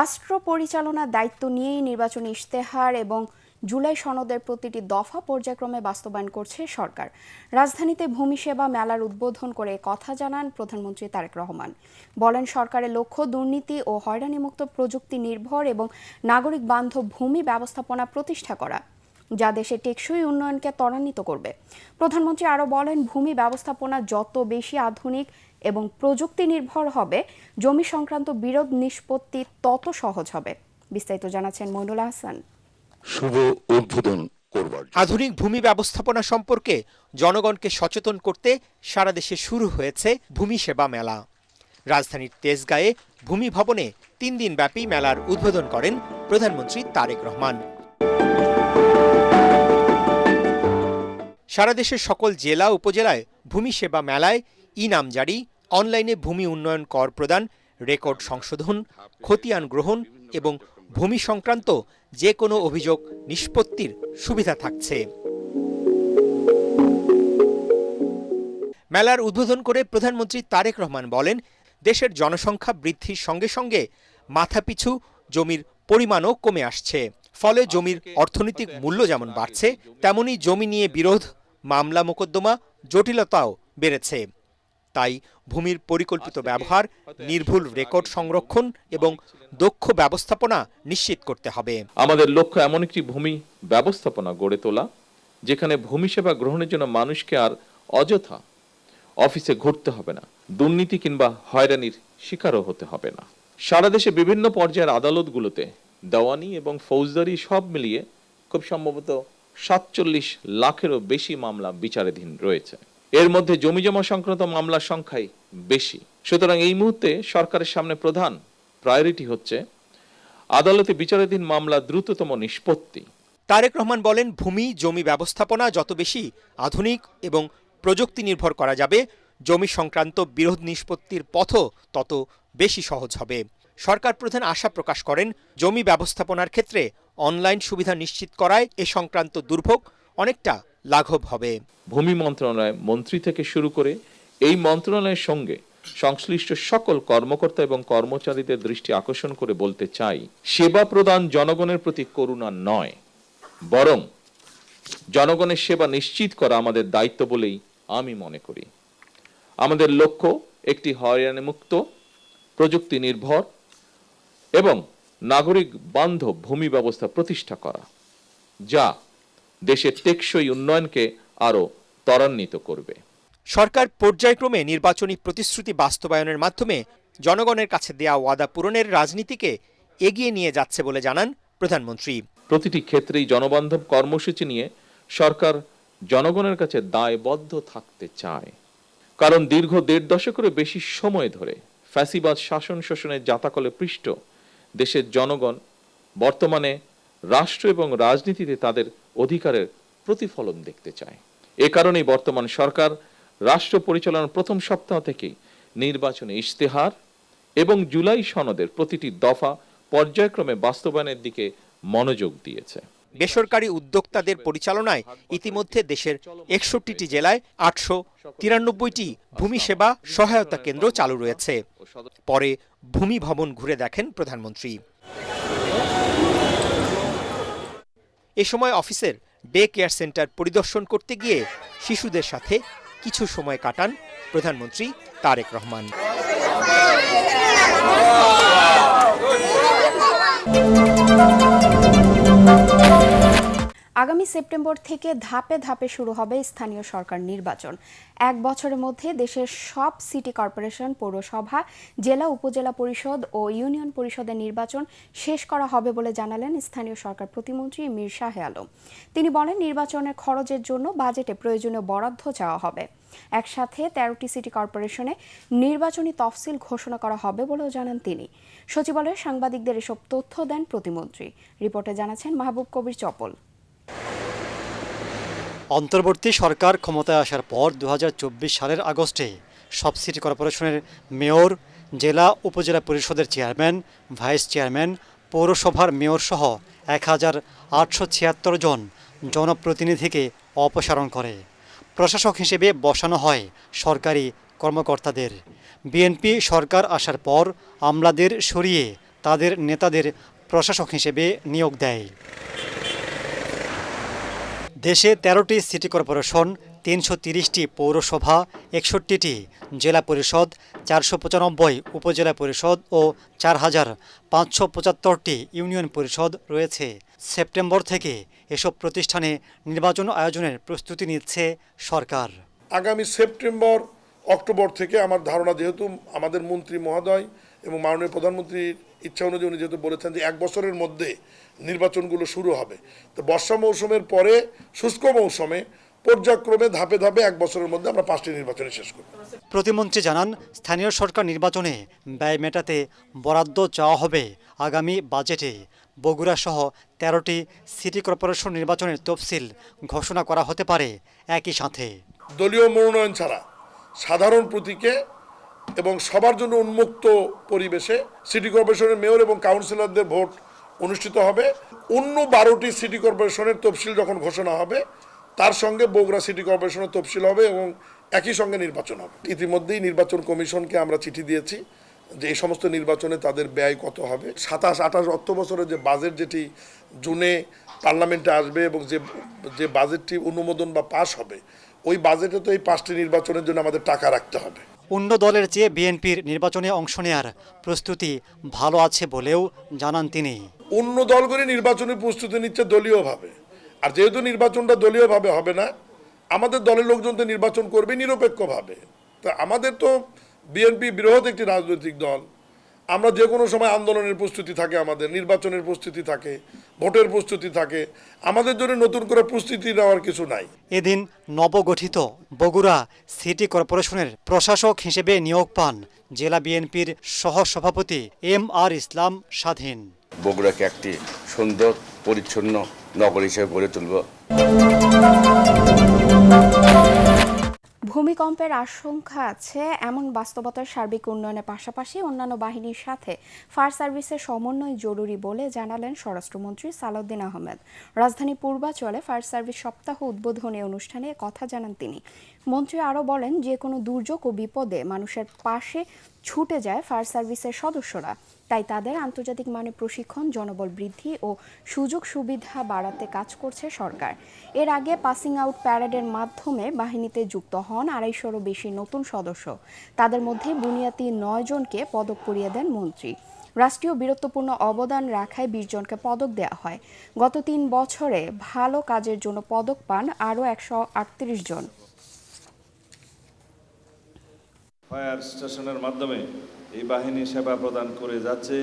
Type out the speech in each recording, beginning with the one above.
রাষ্ট্র পরিচালনার দায়িত্ব নিয়েই নির্বাচনী ইশতেহার এবং জুলাই সনদের প্রতিটি দফা পর্যায়ক্রমে বাস্তবায়ন করছে সরকার। রাজধানীতে ভূমি সেবা মেলার উদ্বোধন করে কথা জানান প্রধানমন্ত্রী তারেক রহমান। বলেন, সরকারের লক্ষ্য দুর্নীতি ও হয়রানিমুক্ত প্রযুক্তি নির্ভর এবং নাগরিক বান্ধব ভূমি ব্যবস্থাপনা প্রতিষ্ঠা করা, যা দেশের টেকসই উন্নয়নকে ত্বরান্বিত করবে। প্রধানমন্ত্রী আরও বলেন, ভূমি ব্যবস্থাপনা যত বেশি আধুনিক এবং প্রযুক্তি নির্ভর হবে, জমি সংক্রান্ত বিরোধ নিষ্পত্তি তত সহজ হবে। বিস্তারিত জানাচ্ছেন মইনুল হাসান। শুভ উদ্বোধন করবার আধুনিক ভূমি ব্যবস্থাপনা সম্পর্কে জনগণকে সচেতন করতে সারা দেশে শুরু হয়েছে ভূমি সেবা মেলা। রাজধানীর তেজগাঁয়ে ভূমি ভবনে 3 দিনব্যাপী মেলার উদ্বোধন করেন প্রধানমন্ত্রী তারেক রহমান। সারা দেশের সকল জেলা উপজেলায় ভূমি সেবা মেলায় নামজারি, অনলাইনে ভূমি উন্নয়ন কর প্রদান, রেকর্ড সংশোধন, খতিয়ান গ্রহণ এবং ভূমি সংক্রান্ত যে কোনো অভিযোগ নিষ্পত্তির সুবিধা থাকছে। মেলার উদ্বোধন করে প্রধানমন্ত্রী তারেক রহমান বলেন, দেশের জনসংখ্যা বৃদ্ধির সঙ্গে সঙ্গে মাথাপিছু জমির পরিমাণও কমে আসছে। ফলে জমির অর্থনৈতিক মূল্য যেমন বাড়ছে, তেমনি জমি নিয়ে বিরোধ, মামলা মোকদ্দমা, জটিলতাও বেড়েছে। তাই ভূমির পরিকল্পিত ব্যবহার, নির্ভুল রেকর্ড সংরক্ষণ এবং দক্ষ ব্যবস্থাপনা নিশ্চিত করতে হবে। আমাদের লক্ষ্য এমন একটি ভূমি ব্যবস্থাপনা গড়ে তোলা, যেখানে ভূমি সেবা গ্রহণের জন্য মানুষকে আর অযথা অফিসে ঘুরতে হবে না, দুর্নীতি কিংবা হয়রানির শিকারও হতে হবে না। সারা দেশে বিভিন্ন পর্যায়ের আদালতগুলোতে দেওয়ানি এবং ফৌজদারি সব মিলিয়ে খুব সম্ভবত 47 লাখেরও বেশি মামলা বিচারাধীন রয়েছে। এর মধ্যে জমিজমা সংক্রান্ত মামলার সংখ্যাই বেশি। সুতরাং এই মুহূর্তে সরকারের সামনে প্রধান প্রায়োরিটি হচ্ছে আদালতে বিচারাধীন মামলা দ্রুততম নিষ্পত্তি। তারেক রহমান বলেন, ভূমি জমি ব্যবস্থাপনা যত বেশি আধুনিক এবং প্রযুক্তি নির্ভর করা যাবে, জমি সংক্রান্ত বিরোধ নিষ্পত্তির পথও তত বেশি সহজ হবে। সরকার প্রধান আশা প্রকাশ করেন, জমি ব্যবস্থাপনার ক্ষেত্রে অনলাইন সুবিধা নিশ্চিত করায় এ সংক্রান্ত দুর্ভোগ অনেকটা লাঘব হবে। ভূমি মন্ত্রণালয় মন্ত্রী থেকে শুরু করে এই মন্ত্রণালয়ের সঙ্গে সংশ্লিষ্ট সকল কর্মকর্তা এবং কর্মচারীদের দৃষ্টি আকর্ষণ করে বলতে চাই, সেবা প্রদান জনগণের প্রতি করুণা নয়, বরং জনগণের সেবা নিশ্চিত করা আমাদের দায়িত্ব বলেই আমি মনে করি। আমাদের লক্ষ্য একটি হয়রানিমুক্ত, প্রযুক্তি নির্ভর এবং নাগরিক বান্ধব ভূমি ব্যবস্থা প্রতিষ্ঠা করা, যা দেশের টেকসই উন্নয়নকে আরও ত্বরান্বিত করবে। সরকার পর্যায়ক্রমে নির্বাচনী প্রতিশ্রুতি বাস্তবায়নের মাধ্যমে জনগণের কাছে দেয়া ওয়াদা পূরণের রাজনীতিকে এগিয়ে নিয়ে যাচ্ছে বলে জানান প্রধানমন্ত্রী। প্রতিটি ক্ষেত্রেই জনবান্ধব কর্মসূচি নিয়ে সরকার জনগণের কাছে দায়বদ্ধ থাকতে চায়। কারণ দীর্ঘ 1.5 দশকেরও বেশি সময় ধরে ফ্যাসিবাদ শাসন শোষণের জাতাকলে পৃষ্ঠ দেশের জনগণ বর্তমানে রাষ্ট্র এবং রাজনীতিতে তাদের অধিকারের প্রতিফলন দেখতে চায়। এ কারণেই বর্তমান সরকার রাষ্ট্র পরিচালনার প্রথম সপ্তাহ থেকেই নির্বাচনী ইশতেহার এবং জুলাই সনদের প্রতিটি দফা পর্যায়ক্রমে বাস্তবায়নের দিকে মনোযোগ দিয়েছে। বেসরকারি উদ্যোক্তাদের পরিচালনায় ইতিমধ্যে দেশের 61টি জেলায় 893টি ভূমি সেবা সহায়তা কেন্দ্র চালু রয়েছে। পরে ভূমি ভবন ঘুরে দেখেন প্রধানমন্ত্রী। এ সময় অফিসের ডে কেয়ার সেন্টার পরিদর্শন করতে গিয়ে শিশুদের সাথে কিছু সময় কাটান প্রধানমন্ত্রী তারেক রহমান। আগামী সেপ্টেম্বর থেকে ধাপে ধাপে শুরু হবে স্থানীয় সরকার নির্বাচন। 1 বছরের মধ্যে দেশের সব সিটি কর্পোরেশন, পৌরসভা, জেলা উপজেলা পরিষদ ও ইউনিয়ন পরিষদের নির্বাচন শেষ করা হবে বলে জানালেন স্থানীয় সরকার প্রতিমন্ত্রী মীর শাহে আলম। তিনি বলেন, নির্বাচনের খরচের জন্য বাজেটে প্রয়োজনীয় বরাদ্দ চাওয়া হবে। একসাথে 13টি সিটি কর্পোরেশনে নির্বাচনী তফসিল ঘোষণা করা হবে বলেও জানান তিনি। সচিবালয়ে সাংবাদিকদের এসব তথ্য দেন প্রতিমন্ত্রী। রিপোর্টে জানাচ্ছেন মাহবুব কবির চপল। অন্তর্বর্তী সরকার ক্ষমতায় আসার পর 2024 সালের আগস্টে সব সিটি কর্পোরেশনের মেয়র, জেলা উপজেলা পরিষদের চেয়ারম্যান, ভাইস চেয়ারম্যান, পৌরসভার মেয়র সহ 1876 জন জনপ্রতিনিধিকে অপসারণ করে প্রশাসক হিসেবে বসানো হয় সরকারি কর্মকর্তাদের। বিএনপি সরকার আসার পর আমলাদের সরিয়ে তাদের নেতাদের প্রশাসক হিসেবে নিয়োগ দেয়। দেশে ১৩টি সিটি কর্পোরেশন, ৩৩০টি পৌরসভা, ৬১টি জেলা পরিষদ, ৪৯৫ উপজেলা পরিষদ ও ৪,৫৭৫টি ইউনিয়ন পরিষদ রয়েছে। সেপ্টেম্বর থেকে এসব প্রতিষ্ঠানে নির্বাচন আয়োজনের প্রস্তুতি নিচ্ছে সরকার। আগামী সেপ্টেম্বর অক্টোবর থেকে আমার ধারণা, যেহেতু আমাদের মন্ত্রী মহোদয় এবং মাননীয় প্রধানমন্ত্রীর ইচ্ছা অনুযায়ী উনি যেহেতু বলেছেন যে ১ বছরের মধ্যে নির্বাচনগুলো শুরু হবে, তো বর্ষা মৌসুমের পরে শুষ্ক মৌসুমে পর্যায়ক্রমে ধাপে ধাপে ১ বছরের মধ্যে আমরা 5টি নির্বাচন শেষ করব। প্রতিমন্ত্রী জানান, স্থানীয় সরকার নির্বাচনে ব্যয় মেটাতে বরাদ্দ চাওয়া হবে আগামী বাজেটে। বগুড়া সহ ১৩টি সিটি কর্পোরেশন নির্বাচনের তফসিল ঘোষণা করা হতে পারে একই সাথে। দলীয় মনোনয়ন ছাড়া সাধারণ প্রতীকে এবং সবার জন্য উন্মুক্ত পরিবেশে সিটি কর্পোরেশনের মেয়র এবং কাউন্সিলরদের ভোট অনুষ্ঠিত হবে। অন্য 12টি সিটি কর্পোরেশনের তফসিল যখন ঘোষণা হবে, তার সঙ্গে বগুড়া সিটি কর্পোরেশনের তফসিল হবে এবং একই সঙ্গে নির্বাচন হবে। ইতিমধ্যেই নির্বাচন কমিশনকে আমরা চিঠি দিয়েছি যে এই সমস্ত নির্বাচনে তাদের ব্যয় কত হবে। ২৭-২৮ অর্থ বছরের যে বাজেট, যেটি জুনে পার্লামেন্টে আসবে এবং যে বাজেটটি অনুমোদন বা পাস হবে, ওই বাজেটে তো এই 5টি নির্বাচনের জন্য আমাদের টাকা রাখতে হবে। অন্য দলের চেয়ে বিএনপির নির্বাচনে অংশ নেয়ার প্রস্তুতি ভালো আছে বলেও জানান তিনি। অন্য দলগুলি নির্বাচনী প্রস্তুতি নিচ্ছে দলীয়ভাবে, আর যেহেতু নির্বাচনটা দলীয়ভাবে হবে না, আমাদের দলের লোকজন তো নির্বাচন করবে নিরপেক্ষভাবে। তা আমাদের তো বিএনপি বৃহৎ একটি রাজনৈতিক দল, আমরা যে কোনো সময় আন্দোলনের প্রস্তুতি থাকে, আমাদের নির্বাচনের প্রস্তুতি থাকে, ভোটের প্রস্তুতি থাকে, আমাদের জন্য নতুন করে প্রস্তুতি নেওয়ার কিছু নাই। এদিন নবগঠিত বগুড়া সিটি কর্পোরেশনের প্রশাসক হিসেবে নিয়োগ পান জেলা বিএনপির সহসভাপতি MR ইসলাম স্বাধীন। বগুড়াকে একটি সুন্দর পরিচ্ছন্ন নগর হিসেবে গড়ে তুলব। ভূমিকম্পের আশঙ্কা আছে এমন বাস্তবতার সার্বিক উন্নয়নের পাশাপাশি অন্যান্য বাহিনীর সাথে ফায়ার সার্ভিসের সমন্বয় জরুরি বলে জানালেন স্বরাষ্ট্রমন্ত্রী সালাউদ্দিন আহমেদ। রাজধানী পূর্বাঞ্চলে ফায়ার সার্ভিস সপ্তাহ উদ্বোধনী অনুষ্ঠানে কথা জানান তিনি। মন্ত্রী আরও বলেন, যে কোনো দুর্যোগ ও বিপদে মানুষের পাশে ছুটে যায় ফায়ার সার্ভিসের সদস্যরা। তাই তাদের আন্তর্জাতিক মানের প্রশিক্ষণ, জনবল বৃদ্ধি ও সুযোগ সুবিধা বাড়াতে কাজ করছে সরকার। এর আগে পাসিং আউট প্যারেডের মাধ্যমে বাহিনীতে যুক্ত হন ২৫০রও বেশি নতুন সদস্য। তাদের মধ্যে বুনিয়াদি ৯ জনকে পদক পরিয়ে দেন মন্ত্রী। রাষ্ট্রীয় বীরত্বপূর্ণ অবদান রাখায় ২০ জনকে পদক দেওয়া হয়। গত ৩ বছরে ভালো কাজের জন্য পদক পান আরও ১৩৮ জন। ফায়ার স্টেশনের মাধ্যমে এই বাহিনী সেবা প্রদান করে যাচ্ছে,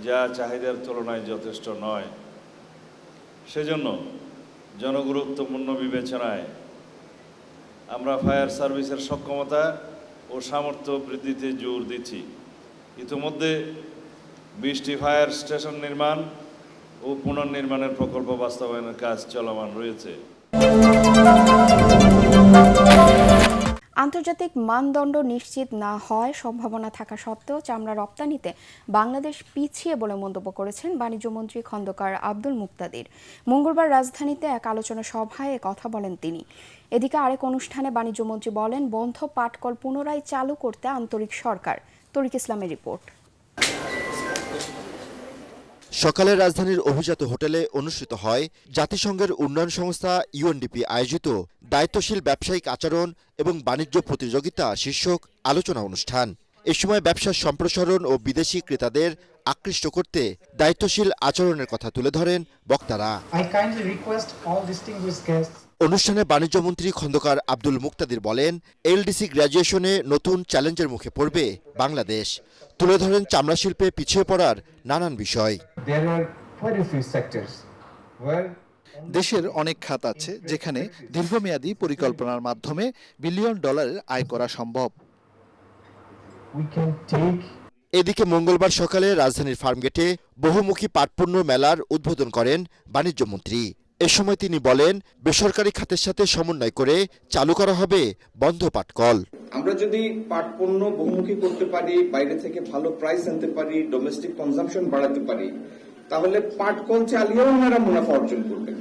যা চাহিদার তুলনায় যথেষ্ট নয়। সেজন্য জনগুরুত্বপূর্ণ বিবেচনায় আমরা ফায়ার সার্ভিসের সক্ষমতা ও সামর্থ্য বৃদ্ধিতে জোর দিচ্ছি। ইতিমধ্যে 20টি ফায়ার স্টেশন নির্মাণ ও পুনর্নির্মাণের প্রকল্প বাস্তবায়নের কাজ চলমান রয়েছে। আন্তর্জাতিক মানদণ্ড নিশ্চিত না হয় সম্ভাবনা থাকা সত্ত্বেও চামড়া রপ্তানিতে বাংলাদেশ পিছিয়ে বলে মন্তব্য করেছেন বাণিজ্যমন্ত্রী খন্দকার আব্দুল মুক্তাদির। মঙ্গলবার রাজধানীতে এক আলোচনা সভায় কথা বলেন তিনি। এদিকে আরেক অনুষ্ঠানে বাণিজ্যমন্ত্রী বলেন, বন্ধ পাটকল পুনরায় চালু করতে আন্তরিক সরকার। তরিক ইসলামের রিপোর্ট। সকালে রাজধানীর অভিজাত হোটেলে অনুষ্ঠিত হয় জাতিসংঘের উন্নয়ন সংস্থা UNDP আয়োজিত দায়িত্বশীল ব্যবসায়িক আচরণ এবং বাণিজ্য প্রতিযোগিতা শীর্ষক আলোচনা অনুষ্ঠান। এ সময় ব্যবসার সম্প্রসারণ ও বিদেশি ক্রেতাদের আকৃষ্ট করতে দায়িত্বশীল আচরণের কথা তুলে ধরেন বক্তারা। অনুষ্ঠানে বাণিজ্যমন্ত্রী খন্দকার আব্দুল মুক্তাদির বলেন, LDC গ্র্যাজুয়েশনে নতুন চ্যালেঞ্জের মুখে পড়বে বাংলাদেশ। তুলে ধরেন চামড়া শিল্পে পিছিয়ে পড়ার নানান বিষয়। দেশের অনেক খাত আছে যেখানে দীর্ঘমেয়াদী পরিকল্পনার মাধ্যমে বিলিয়ন ডলারের আয় করা সম্ভব। এদিকে মঙ্গলবার সকালে রাজধানীর ফার্মগেটে বহুমুখী পাটপণ্য মেলার উদ্বোধন করেন বাণিজ্যমন্ত্রী। এ সময় তিনি বলেন, বেসরকারি খাতের সাথে সমন্বয় করে চালু করা হবে বন্ধ পাটকল। আমরা যদি পাটপণ্য বহুমুখী করতে পারি, বাইরে থেকে ভালো প্রাইস আনতে পারি, ডোমেস্টিক কনজাম্পশন বাড়াতে পারি, তাহলে পাটকল চালিয়েও ওনারা মুনাফা অর্জন করবেন।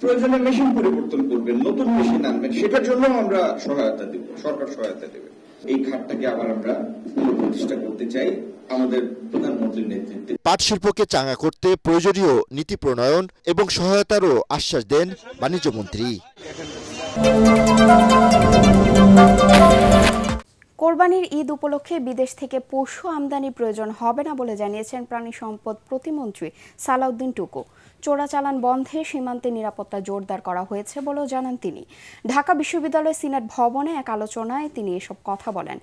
প্রয়োজনে মেশিন পরিবর্তন করবেন, নতুন মেশিন আনবেন, সেটার জন্য আমরা সহায়তা দেব, সরকার সহায়তা দেবে। এই খাতটাকে আবার আমরা পুনঃপ্রতিষ্ঠা করতে চাই আমাদের প্রধানমন্ত্রীর নেতৃত্বে। পাট শিল্পকে চাঙ্গা করতে প্রয়োজনীয় নীতি প্রণয়ন এবং সহায়তারও আশ্বাস দেন বাণিজ্যমন্ত্রী। কোরবানির ঈদ উপলক্ষে বিদেশ থেকে পশু আমদানি প্রয়োজন হবে না বলে জানিয়েছেন প্রাণী সম্পদ প্রতিমন্ত্রী সালাউদ্দিন টুকু। চোরাচালান বন্ধে সীমান্তে নিরাপত্তা জোরদার করা হয়েছে বলেও জানান তিনি। ঢাকা বিশ্ববিদ্যালয়ের সিনেট ভবনে এক আলোচনায় তিনি এসব কথা বলেন।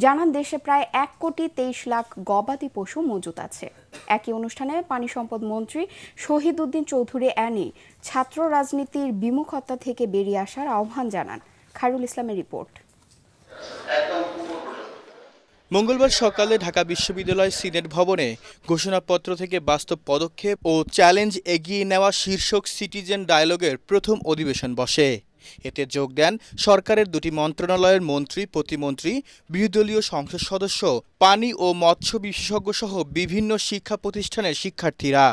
জানান দেশে প্রায় 1,23,00,000 গবাদি পশু মজুত আছে। একই অনুষ্ঠানে পানি সম্পদ মন্ত্রী শহীদ উদ্দিন চৌধুরী অ্যানি ছাত্র রাজনীতির বিমুখতা থেকে বেরিয়ে আসার আহ্বান জানান। খায়রুল ইসলামের রিপোর্ট। মঙ্গলবার সকালে ঢাকা বিশ্ববিদ্যালয় সিনেট ভবনে ঘোষণাপত্র থেকে বাস্তব পদক্ষেপ ও চ্যালেঞ্জ এগিয়ে নেওয়া শীর্ষক সিটিজেন ডায়ালগের প্রথম অধিবেশন বসে। এতে যোগ দেন সরকারের দুটি মন্ত্রণালয়ের মন্ত্রী, প্রতিমন্ত্রী, বিরোধী দলীয় সংসদ সদস্য, পানি ও মৎস্য বিশেষজ্ঞ সহ বিভিন্ন শিক্ষা প্রতিষ্ঠানের শিক্ষার্থীরা।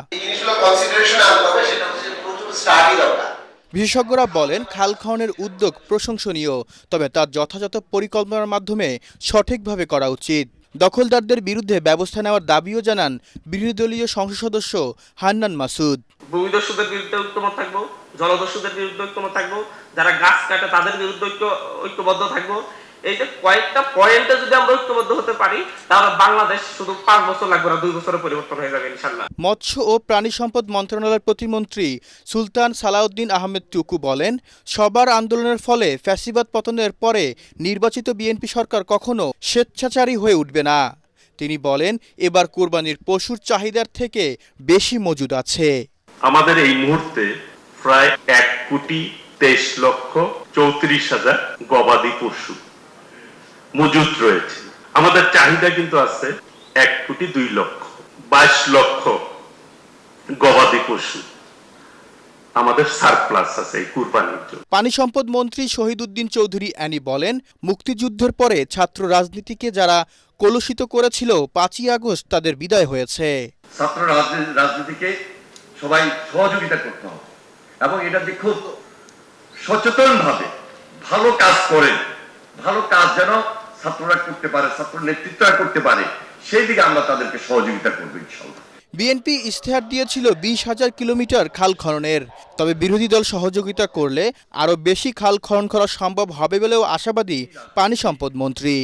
বিশেষজ্ঞরা বলেন, খাল খননের উদ্যোগ প্রশংসনীয়, তবে তার যথাযথ পরিকল্পনার মাধ্যমে সঠিকভাবে করা উচিত। দখলদারদের বিরুদ্ধে ব্যবস্থা নেওয়ার দাবিও জানান বিরোধী দলীয় সংসদ সদস্য হান্নান মাসুদ। ভূমিদস্যুদের বিরুদ্ধে ঐক্যমত থাকবো, জলদস্যুদের বিরুদ্ধে ঐক্যমত থাকবো, যারা গাছ কাটে তাদের বিরুদ্ধে ঐক্যবদ্ধ থাকবো। এই যে কয়েকটা পয়েন্টে যদি আমরা ঐক্যবদ্ধ হতে পারি, তাহলে বাংলাদেশ শুধু 5 বছর লাগবে না, 2 বছরে পরিবর্তন হয়ে যাবে ইনশাআল্লাহ। মৎস্য ও প্রাণী সম্পদ মন্ত্রণালয়ের প্রতিমন্ত্রী সুলতান সালাউদ্দিন আহমেদ টুকু বলেন, সবার আন্দোলনের ফলে ফ্যাসিবাদ পতনের পরে নির্বাচিত বিএনপি সরকার কখনো স্বেচ্ছাচারী হয়ে উঠবে না। তিনি বলেন, এবার কোরবানির পশুর চাহিদার থেকে বেশি মজুদ আছে। আমাদের এই মুহূর্তে প্রায় 1,23,34,000 গবাদি পশু মজুদ রয়েছে। আমাদের চাহিদা কিন্তু আছে 1,02,00,000, 22 লক্ষ গবাদি পশু আমাদের সারপ্লাস আছে এই কুরবানির জন্য। পানি সম্পদ মন্ত্রী শহীদ উদ্দিন চৌধুরী অ্যানি বলেন, মুক্তিযুদ্ধের পরে ছাত্র রাজনীতিকে যারা কলুষিত করেছিল, 5ই আগস্ট তাদের বিদায় হয়েছে। ছাত্র রাজনীতিকে সবাই সহযোগিতা করতে হবে এবং এটা যে খুব সচেতনভাবে ভালো কাজ করেন, ভালো কাজ যেন ছাত্ররা করতে পারে, ছাত্র নেতৃত্বরা করতে পারে, সেই দিকে আমরা তাদেরকে সহযোগিতা করবো ইনশাআল্লাহ। বিএনপি ইশতেহার দিয়েছিল 20,000 কিলোমিটার খাল খননের, তবে বিরোধী দল সহযোগিতা করলে আরও বেশি খাল খনন করা সম্ভব হবে বলেও আশাবাদী পানি সম্পদ মন্ত্রী।